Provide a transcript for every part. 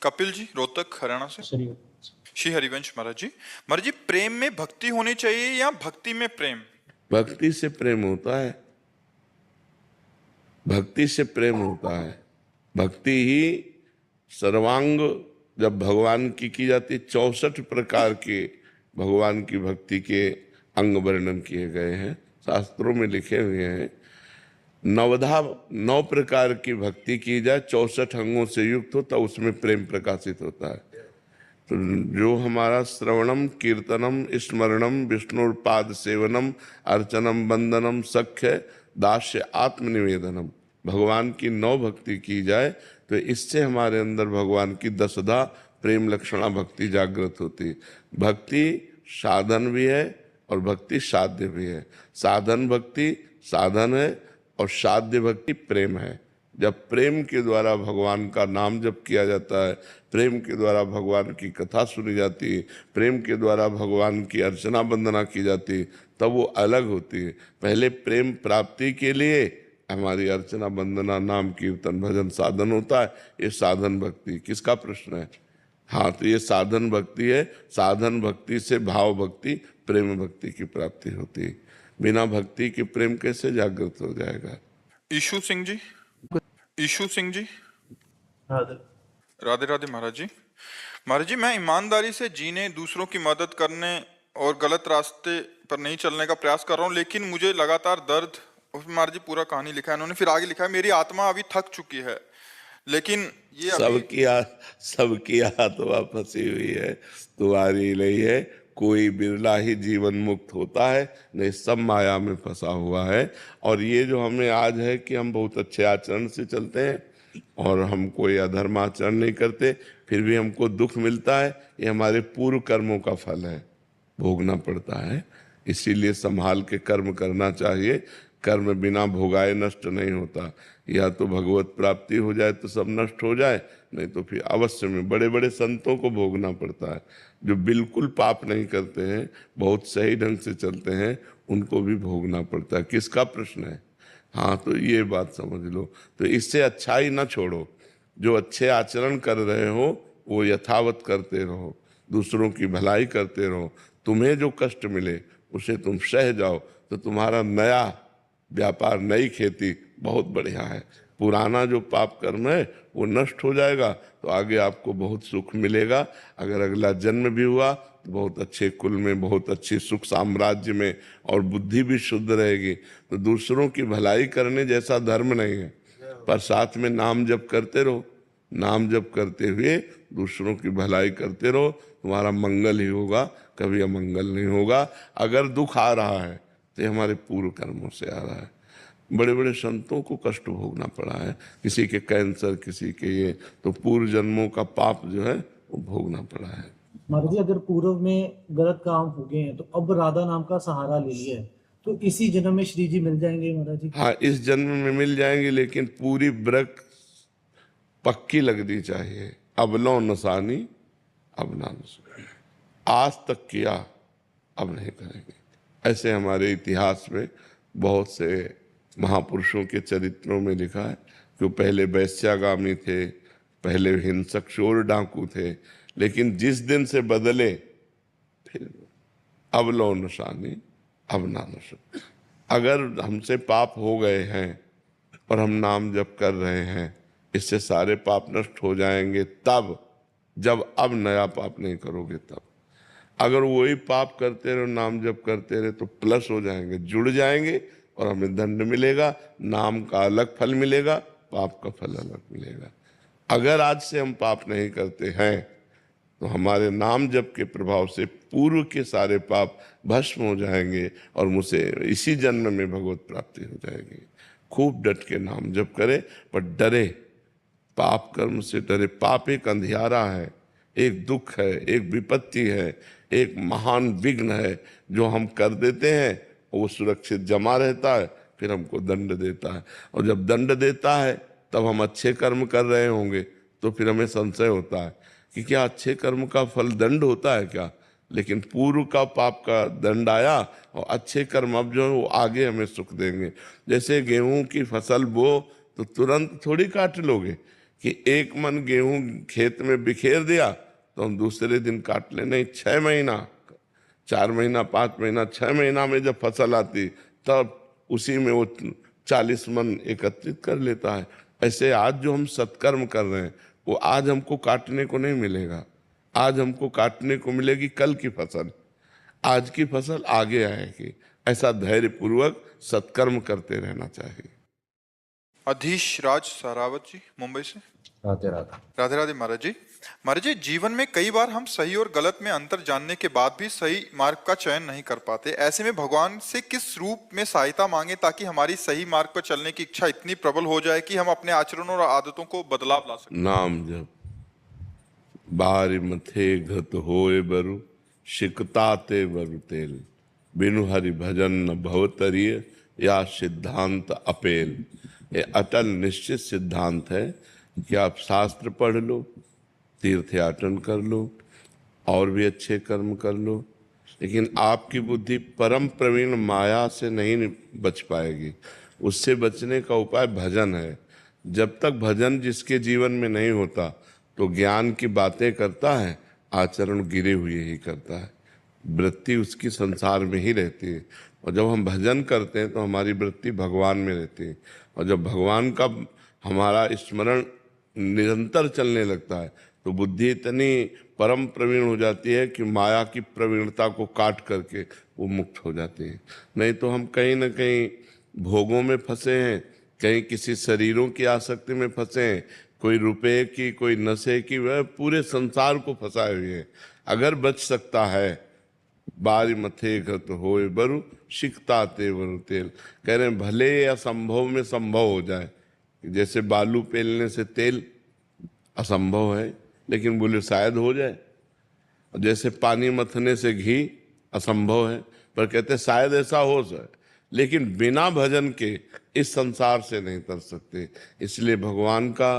कपिल जी, रोहतक हरियाणा से। श्री हरिवंश महाराज जी। महाराज जी, प्रेम में भक्ति होनी चाहिए या भक्ति में प्रेम? भक्ति से प्रेम होता है, भक्ति से प्रेम होता है। भक्ति ही सर्वांग जब भगवान की जाती, 64 प्रकार के भगवान की भक्ति के अंग वर्णन किए गए हैं, शास्त्रों में लिखे हुए हैं। 9 प्रकार की भक्ति की जाए, 64 अंगों से युक्त हो, तो उसमें प्रेम प्रकाशित होता है। तो जो हमारा श्रवणम कीर्तनम स्मरणम विष्णुपाद सेवनम अर्चनम वंदनम सख्य दास्य आत्मनिवेदनम, भगवान की 9 भक्ति की जाए तो इससे हमारे अंदर भगवान की 10धा प्रेम लक्षणा भक्ति जागृत होती है। भक्ति साधन भी है और भक्ति साध्य भी है। साधन भक्ति साधन है और साध्य भक्ति प्रेम है। जब प्रेम के द्वारा भगवान का नाम जप किया जाता है, प्रेम के द्वारा भगवान की कथा सुनी जाती है, प्रेम के द्वारा भगवान की अर्चना वंदना की जाती है, तब वो अलग होती है। पहले प्रेम प्राप्ति के लिए हमारी अर्चना वंदना नाम कीर्तन भजन साधन होता है। ये साधन भक्ति। किसका प्रश्न है? हाँ, तो ये साधन भक्ति है। साधन भक्ति से भाव भक्ति प्रेम भक्ति की प्राप्ति होती है। बिना भक्ति के प्रेम कैसे जागृत हो जाएगा? ईशु सिंह जी। ईशु सिंह जी। राधे राधे महाराज जी। महाराज जी, मैं ईमानदारी से जीने, दूसरों की मदद करने और गलत रास्ते पर नहीं चलने का प्रयास कर रहा हूँ, लेकिन मुझे लगातार दर्द। उसमें महाराज जी पूरा कहानी लिखा है उन्होंने, फिर आगे लिखा है, मेरी आत्मा अभी थक चुकी है, लेकिन ये सबकी आत्मा फंसी हुई है, तुम्हारी नहीं है। कोई बिरला ही जीवन मुक्त होता है, नहीं सब माया में फंसा हुआ है। और ये जो हमें आज है कि हम बहुत अच्छे आचरण से चलते हैं और हम कोई अधर्म आचरण नहीं करते, फिर भी हमको दुख मिलता है, ये हमारे पूर्व कर्मों का फल है, भोगना पड़ता है। इसीलिए संभाल के कर्म करना चाहिए। कर्म बिना भोगाए नष्ट नहीं होता। या तो भगवत प्राप्ति हो जाए तो सब नष्ट हो जाए, नहीं तो फिर अवश्य में बड़े बड़े संतों को भोगना पड़ता है। जो बिल्कुल पाप नहीं करते हैं, बहुत सही ढंग से चलते हैं, उनको भी भोगना पड़ता है। किसका प्रश्न है? हाँ, तो ये बात समझ लो। तो इससे अच्छाई ना छोड़ो। जो अच्छे आचरण कर रहे हो वो यथावत करते रहो, दूसरों की भलाई करते रहो। तुम्हें जो कष्ट मिले उसे तुम सह जाओ, तो तुम्हारा नया व्यापार, नई खेती बहुत बढ़िया है। पुराना जो पाप कर्म है वो नष्ट हो जाएगा, तो आगे आपको बहुत सुख मिलेगा। अगर अगला जन्म भी हुआ तो बहुत अच्छे कुल में, बहुत अच्छी सुख साम्राज्य में, और बुद्धि भी शुद्ध रहेगी। तो दूसरों की भलाई करने जैसा धर्म नहीं है, पर साथ में नाम जप करते रहो। नाम जप करते हुए दूसरों की भलाई करते रहो, तुम्हारा मंगल ही होगा, कभी अमंगल नहीं होगा। अगर दुख आ रहा है तो ये हमारे पूर्व कर्मों से आ रहा है। बड़े बड़े संतों को कष्ट भोगना पड़ा है, किसी के कैंसर, किसी के ये, तो पूर्व जन्मों का पाप जो है वो भोगना पड़ा है। महाराज जी, अगर पूर्व में गलत काम हो गए हैं तो अब राधा नाम का सहारा ले लिया है, तो इसी जन्म में श्री जी मिल जाएंगे महाराज जी? हाँ, इस जन्म में मिल जाएंगे, लेकिन पूरी ब्रक पक्की लगनी चाहिए। अब लो नसानी, अब ना नसानी, आज तक किया अब नहीं करेंगे। ऐसे हमारे इतिहास में बहुत से महापुरुषों के चरित्रों में लिखा है कि पहले वैश्यागामी थे, पहले हिंसक चोर डाकू थे, लेकिन जिस दिन से बदले फिर अब लो नशानी, अब ना नशा। अगर हमसे पाप हो गए हैं और हम नाम जप कर रहे हैं, इससे सारे पाप नष्ट हो जाएंगे तब, जब अब नया पाप नहीं करोगे तब। अगर वही पाप करते रहो, नाम जप करते रहे, तो प्लस हो जाएंगे, जुड़ जाएंगे और हमें दंड मिलेगा। नाम का अलग फल मिलेगा, पाप का फल अलग मिलेगा। अगर आज से हम पाप नहीं करते हैं तो हमारे नाम जप के प्रभाव से पूर्व के सारे पाप भस्म हो जाएंगे और मुझसे इसी जन्म में भगवत प्राप्ति हो जाएगी। खूब डट के नाम जप करें, पर डरे, पाप कर्म से डरे। पाप एक अंधियारा है, एक दुख है, एक विपत्ति है, एक महान विघ्न है जो हम कर देते हैं, वो सुरक्षित जमा रहता है, फिर हमको दंड देता है। और जब दंड देता है तब हम अच्छे कर्म कर रहे होंगे तो फिर हमें संशय होता है कि क्या अच्छे कर्म का फल दंड होता है क्या? लेकिन पूर्व का पाप का दंड आया और अच्छे कर्म अब जो है वो आगे हमें सुख देंगे। जैसे गेहूं की फसल बो तो तुरंत थोड़ी काट लोगे कि 1 मन गेहूं खेत में बिखेर दिया तो हम दूसरे दिन काट ले, नहीं 6 महीना, 4 महीना, 5 महीना, 6 महीना में जब फसल आती तब उसी में वो 40 मन एकत्रित कर लेता है। ऐसे आज जो हम सत्कर्म कर रहे हैं वो आज हमको काटने को नहीं मिलेगा, आज हमको काटने को मिलेगी कल की फसल, आज की फसल आगे आएगी। ऐसा धैर्य पूर्वक सत्कर्म करते रहना चाहिए। अधीश राज सरावत जी मुंबई से। राधे राधे। राधे राधे महाराज जी। महाराज जी, जीवन में कई बार हम सही और गलत में अंतर जानने के बाद भी सही मार्ग का चयन नहीं कर पाते। ऐसे में भगवान से किस रूप में सहायता मांगे ताकि हमारी सही मार्ग पर चलने की इच्छा इतनी प्रबल हो जाए कि हम अपने आचरणों और आदतों को बदलाव ला सकें? नाम जप बारी मथे घत होए बरु, शिकताते बरु तेल, बिनु हरि भजन न भवतरिय, या सिद्धांत अपेल। ये अटल निश्चित सिद्धांत है कि आप शास्त्र पढ़ लो, तीर्थयाटन कर लो और भी अच्छे कर्म कर लो, लेकिन आपकी बुद्धि परम प्रवीण माया से नहीं बच पाएगी। उससे बचने का उपाय भजन है। जब तक भजन जिसके जीवन में नहीं होता तो ज्ञान की बातें करता है, आचरण गिरे हुए ही करता है, वृत्ति उसकी संसार में ही रहती है। और जब हम भजन करते हैं तो हमारी वृत्ति भगवान में रहती है, और जब भगवान का हमारा स्मरण निरंतर चलने लगता है तो बुद्धि इतनी परम प्रवीण हो जाती है कि माया की प्रवीणता को काट करके वो मुक्त हो जाती है। नहीं तो हम कहीं ना कहीं भोगों में फंसे हैं, कहीं किसी शरीरों की आसक्ति में फंसे हैं, कोई रुपए की, कोई नशे की, वह पूरे संसार को फंसाए हुए हैं। अगर बच सकता है, बारी मथे घत होए बरु, शिकताते बरु तेल। कह रहे हैं भले असंभव में संभव हो जाए, जैसे बालू पेलने से तेल असंभव है लेकिन बोले शायद हो जाए, और जैसे पानी मथने से घी असंभव है पर कहते शायद ऐसा हो जाए, लेकिन बिना भजन के इस संसार से नहीं तर सकते। इसलिए भगवान का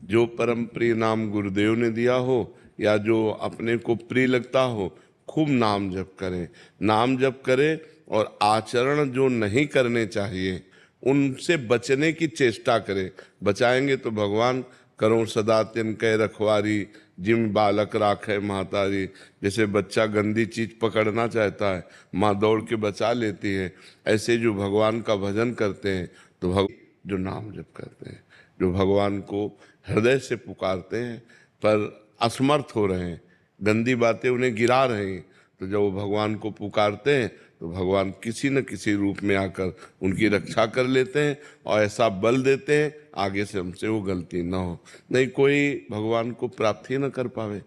जो परम प्रिय नाम गुरुदेव ने दिया हो या जो अपने को प्रिय लगता हो, खूब नाम जप करें, नाम जप करें, और आचरण जो नहीं करने चाहिए उनसे बचने की चेष्टा करें। बचाएंगे तो भगवान करो सदा तिन कह रखवारी, जिम बालक राखे महतारी। जैसे बच्चा गंदी चीज पकड़ना चाहता है, माँ दौड़ के बचा लेती है, ऐसे जो भगवान का भजन करते हैं तो जो नाम जप करते हैं, जो भगवान को हृदय से पुकारते हैं पर असमर्थ हो रहे हैं, गंदी बातें उन्हें गिरा रहे हैं, तो जब वो भगवान को पुकारते हैं तो भगवान किसी न किसी रूप में आकर उनकी रक्षा कर लेते हैं और ऐसा बल देते हैं आगे से हमसे वो गलती ना हो। नहीं कोई भगवान को प्राप्त ही न कर पावे,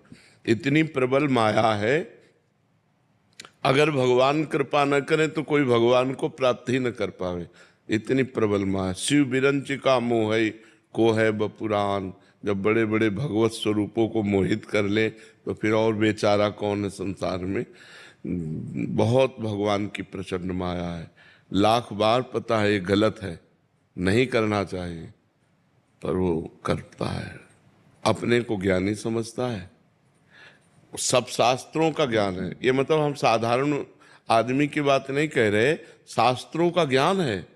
इतनी प्रबल माया है। अगर भगवान कृपा न करें तो कोई भगवान को प्राप्त ही न कर पावे, इतनी प्रबल माया। शिव बिरंचिका मोह को है बपुराण। जब बड़े बड़े भगवत स्वरूपों को मोहित कर ले तो फिर और बेचारा कौन है संसार में। बहुत भगवान की प्रचंड माया है। लाख बार पता है ये गलत है, नहीं करना चाहिए, पर वो करता है। अपने को ज्ञानी समझता है, सब शास्त्रों का ज्ञान है। ये मतलब हम साधारण आदमी की बात नहीं कह रहे, शास्त्रों का ज्ञान है,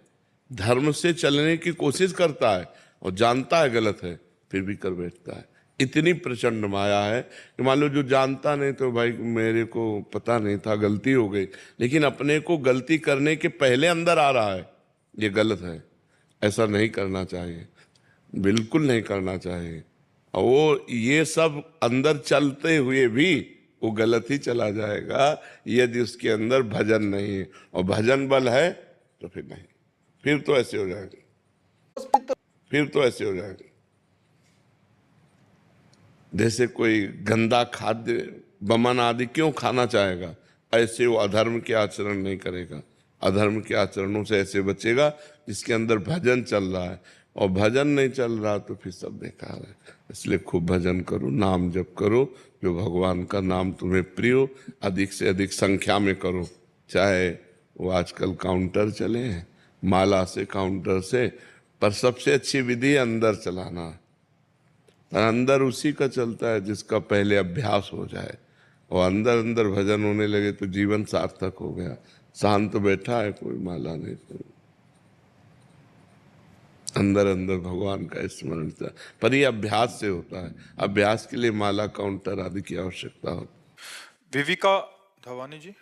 धर्म से चलने की कोशिश करता है और जानता है गलत है फिर भी कर बैठता है। इतनी प्रचंड माया है कि मान लो जो जानता नहीं तो भाई मेरे को पता नहीं था, गलती हो गई, लेकिन अपने को गलती करने के पहले अंदर आ रहा है ये गलत है, ऐसा नहीं करना चाहिए, बिल्कुल नहीं करना चाहिए। और वो ये सब अंदर चलते हुए भी वो गलत ही चला जाएगा यदि उसके अंदर भजन नहीं है। और भजन बल है तो फिर नहीं, फिर तो ऐसे हो जाएंगे, फिर तो ऐसे हो जाएंगे। जैसे कोई गंदा खाद्य बमन आदि क्यों खाना चाहेगा, ऐसे वो अधर्म के आचरण नहीं करेगा। अधर्म के आचरणों से ऐसे बचेगा जिसके अंदर भजन चल रहा है, और भजन नहीं चल रहा तो फिर सब बेकार है। इसलिए खूब भजन करो, नाम जप करो, जो भगवान का नाम तुम्हें प्रिय हो, अधिक से अधिक संख्या में करो। चाहे वो आजकल काउंटर चले हैं, माला से, काउंटर से, पर सबसे अच्छी विधि अंदर चलाना है। अंदर उसी का चलता है जिसका पहले अभ्यास हो जाए, और अंदर अंदर भजन होने लगे तो जीवन सार्थक हो गया। शांत बैठा है, कोई माला नहीं, अंदर अंदर भगवान का स्मरण था। पर ये अभ्यास से होता है, अभ्यास के लिए माला, काउंटर आदि की आवश्यकता होती है। विविका धवानी जी।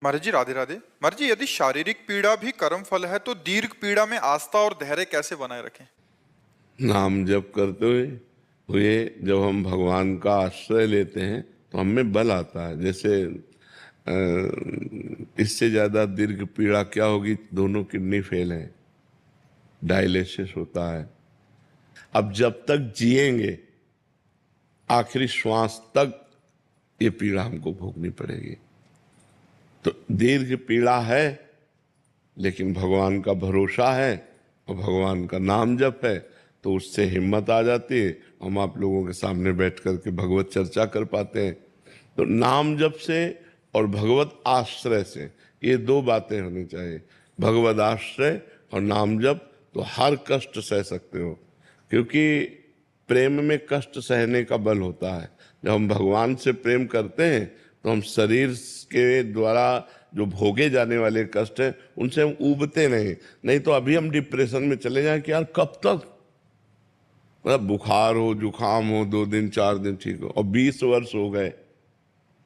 महाराज जी राधे राधे। महाराज जी, यदि शारीरिक पीड़ा भी कर्म फल है तो दीर्घ पीड़ा में आस्था और धैर्य कैसे बनाए रखें? नाम जप करते हुए जब हम भगवान का आश्रय लेते हैं तो हमें बल आता है। जैसे इससे ज्यादा दीर्घ पीड़ा क्या होगी, दोनों किडनी फेल है, डायलिसिस होता है। अब जब तक जिएंगे आखिरी श्वास तक ये पीड़ा हमको भोगनी पड़ेगी। तो दीर्घ पीड़ा है, लेकिन भगवान का भरोसा है और भगवान का नाम जप है, तो उससे हिम्मत आ जाती है। हम आप लोगों के सामने बैठ कर के भगवत चर्चा कर पाते हैं। तो नाम जप से और भगवत आश्रय से, ये दो बातें होनी चाहिए, भगवत आश्रय और नाम जप। तो हर कष्ट सह सकते हो, क्योंकि प्रेम में कष्ट सहने का बल होता है। जब हम भगवान से प्रेम करते हैं तो हम शरीर के द्वारा जो भोगे जाने वाले कष्ट हैं उनसे हम ऊबते नहीं तो अभी हम डिप्रेशन में चले जाएं कि यार कब तक, मतलब बुखार हो, जुकाम हो, 2 दिन 4 दिन ठीक हो, और 20 वर्ष हो गए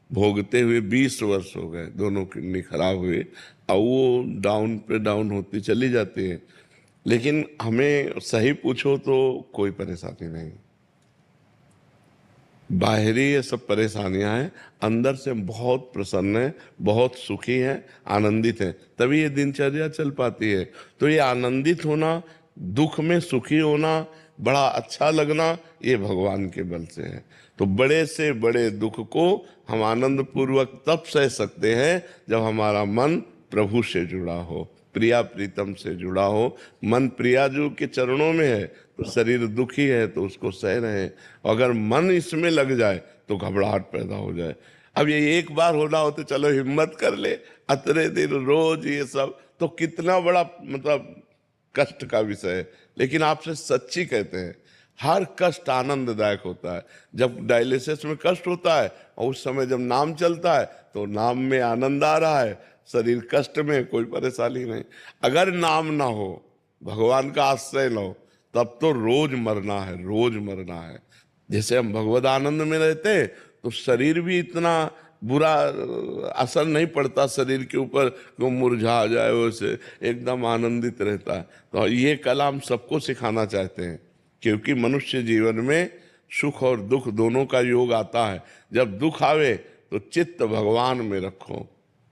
भोगते हुए, 20 वर्ष हो गए, दोनों किडनी खराब हुई, और वो डाउन पे डाउन होती चली जाती है। लेकिन हमें सही पूछो तो कोई परेशानी नहीं, बाहरी ये सब परेशानियां हैं, अंदर से हम बहुत प्रसन्न हैं, बहुत सुखी हैं, आनंदित हैं, तभी ये दिनचर्या चल पाती है। तो ये आनंदित होना, दुख में सुखी होना, बड़ा अच्छा लगना, ये भगवान के बल से है। तो बड़े से बड़े दुख को हम आनंद पूर्वक तब सह सकते हैं जब हमारा मन प्रभु से जुड़ा हो, प्रिया प्रीतम से जुड़ा हो। मन प्रियाजू के चरणों में है तो शरीर दुखी है तो उसको सह रहे हैं। अगर मन इसमें लग जाए तो घबराहट पैदा हो जाए। अब ये एक बार होना हो तो चलो हिम्मत कर ले, अतरे दिन रोज ये सब तो कितना बड़ा मतलब कष्ट का विषय है। लेकिन आपसे सच्ची कहते हैं, हर कष्ट आनंददायक होता है। जब डायलिसिस में कष्ट होता है और उस समय जब नाम चलता है तो नाम में आनंद आ रहा है, शरीर कष्ट में कोई परेशानी नहीं। अगर नाम ना हो, भगवान का आश्रय ना हो, तब तो रोज मरना है, रोज मरना है। जैसे हम भगवत आनंद में रहते हैं तो शरीर भी इतना बुरा असर नहीं पड़ता शरीर के ऊपर कि वो मुरझा जाए, वैसे एकदम आनंदित रहता है। तो ये कला हम सबको सिखाना चाहते हैं, क्योंकि मनुष्य जीवन में सुख और दुख दोनों का योग आता है। जब दुख आवे तो चित्त भगवान में रखो,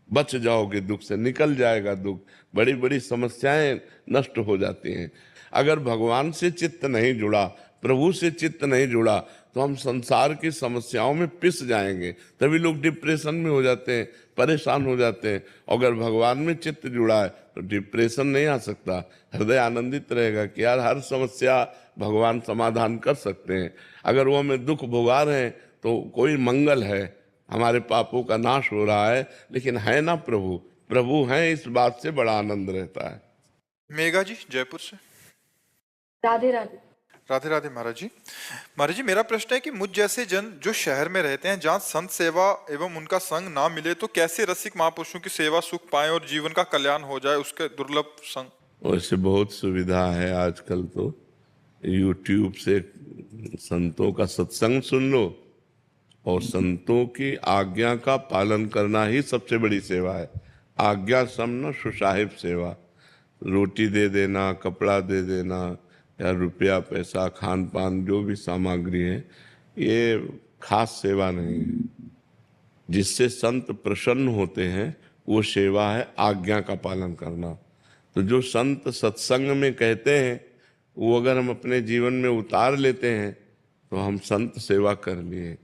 बच जाओगे दुख से, निकल जाएगा दुख, बड़ी बड़ी समस्याएं नष्ट हो जाती हैं। अगर भगवान से चित्त नहीं जुड़ा, प्रभु से चित्त नहीं जुड़ा, तो हम संसार की समस्याओं में पिस जाएंगे। तभी लोग डिप्रेशन में हो जाते हैं, परेशान हो जाते हैं। अगर भगवान में चित्त जुड़ा है तो डिप्रेशन नहीं आ सकता, हृदय आनंदित रहेगा कि यार हर समस्या भगवान समाधान कर सकते हैं। अगर वो हमें दुख भोगा रहे हैं तो कोई मंगल है, हमारे पापों का नाश हो रहा है, लेकिन है ना प्रभु, प्रभु हैं, इस बात से बड़ा आनंद रहता है। मेघा जी जयपुर से। राधे राधे। राधे राधे महाराज जी। महाराज जी, मेरा प्रश्न है कि मुझ जैसे जन जो शहर में रहते हैं जहाँ संत सेवा एवं उनका संग ना मिले, तो कैसे रसिक महापुरुषों की सेवा सुख पाए और जीवन का कल्याण हो जाए, उसके दुर्लभ संग। वैसे बहुत सुविधा है आजकल, तो YouTube से संतों का सत्संग सुन लो, और संतों की आज्ञा का पालन करना ही सबसे बड़ी सेवा है। आज्ञा समन सुसाहिब सेवा, रोटी दे देना, कपड़ा दे देना, या रुपया पैसा खान पान जो भी सामग्री है, ये खास सेवा नहीं है। जिससे संत प्रसन्न होते हैं वो सेवा है आज्ञा का पालन करना। तो जो संत सत्संग में कहते हैं वो अगर हम अपने जीवन में उतार लेते हैं तो हम संत सेवा कर लिए।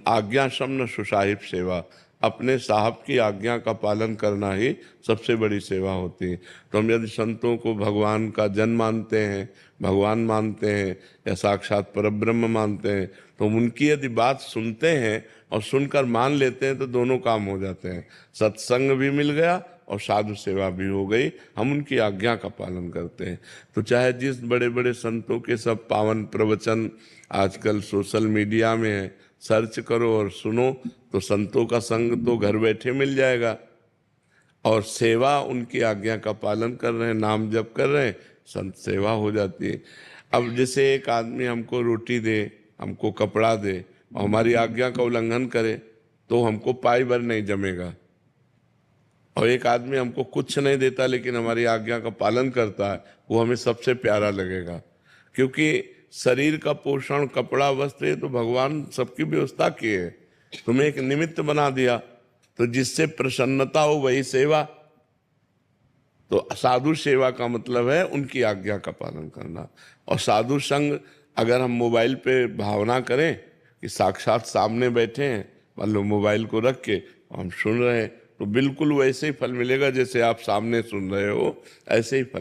आज्ञा समन सुसाहिब सेवा, अपने साहब की आज्ञा का पालन करना ही सबसे बड़ी सेवा होती है। तो हम यदि संतों को भगवान का जन मानते हैं, भगवान मानते हैं, या साक्षात परब्रह्म मानते हैं, तो उनकी यदि बात सुनते हैं और सुनकर मान लेते हैं तो दोनों काम हो जाते हैं। सत्संग भी मिल गया और साधु सेवा भी हो गई, हम उनकी आज्ञा का पालन करते हैं। तो चाहे जिस बड़े बड़े संतों के सब पावन प्रवचन आजकल सोशल मीडिया में है, सर्च करो और सुनो, तो संतों का संग तो घर बैठे मिल जाएगा। और सेवा उनकी आज्ञा का पालन कर रहे हैं, नाम जप कर रहे हैं, संत सेवा हो जाती है। अब जैसे एक आदमी हमको रोटी दे, हमको कपड़ा दे और हमारी आज्ञा का उल्लंघन करे तो हमको पाई भर नहीं जमेगा। और एक आदमी हमको कुछ नहीं देता लेकिन हमारी आज्ञा का पालन करता है, वो हमें सबसे प्यारा लगेगा। क्योंकि शरीर का पोषण, कपड़ा, वस्त्र, ये तो भगवान सबकी व्यवस्था की है, तुम्हें एक निमित्त बना दिया, तो जिससे प्रसन्नता हो वही सेवा। तो साधु सेवा का मतलब है उनकी आज्ञा का पालन करना। और साधु संग अगर हम मोबाइल पे भावना करें कि साक्षात सामने बैठे हैं, मान लो मोबाइल को रख के हम सुन रहे हैं, तो बिल्कुल वैसे ही फल मिलेगा जैसे आप सामने सुन रहे हो, ऐसे ही फल।